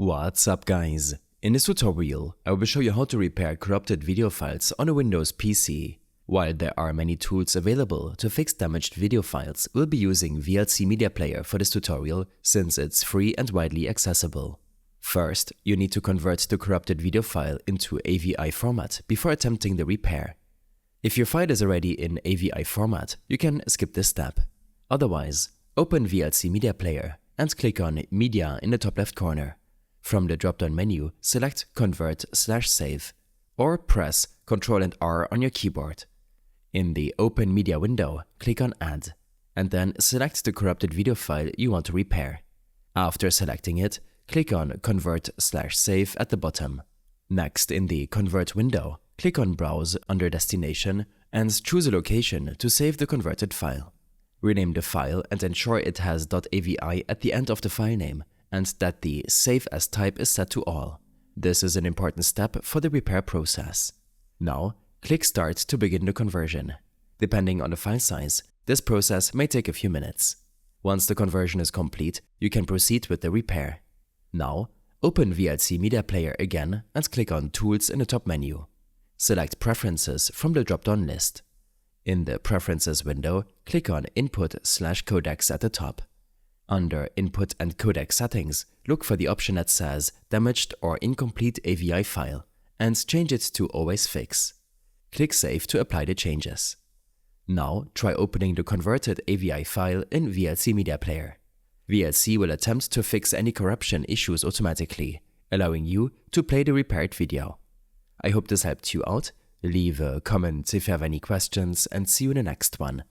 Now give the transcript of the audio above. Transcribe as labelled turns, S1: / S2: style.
S1: What's up guys? In this tutorial, I will show you how to repair corrupted video files on a Windows PC. While there are many tools available to fix damaged video files, we'll be using VLC Media Player for this tutorial since it's free and widely accessible. First, you need to convert the corrupted video file into AVI format before attempting the repair. If your file is already in AVI format, you can skip this step. Otherwise, open VLC Media Player and click on Media in the top left corner. From the drop-down menu, select Convert/Save or press Ctrl and R on your keyboard. In the Open Media window, click on Add, and then select the corrupted video file you want to repair. After selecting it, click on Convert/Save at the bottom. Next, in the Convert window, click on Browse under Destination and choose a location to save the converted file. Rename the file and ensure it has .avi at the end of the file name and that the Save As type is set to All. This is an important step for the repair process. Now, click Start to begin the conversion. Depending on the file size, this process may take a few minutes. Once the conversion is complete, you can proceed with the repair. Now, open VLC Media Player again and click on Tools in the top menu. Select Preferences from the drop-down list. In the Preferences window, click on Input/Codecs at the top. Under Input and Codec Settings, look for the option that says Damaged or Incomplete AVI File and change it to Always Fix. Click Save to apply the changes. Now try opening the converted AVI file in VLC Media Player. VLC will attempt to fix any corruption issues automatically, allowing you to play the repaired video. I hope this helped you out. Leave a comment if you have any questions and see you in the next one.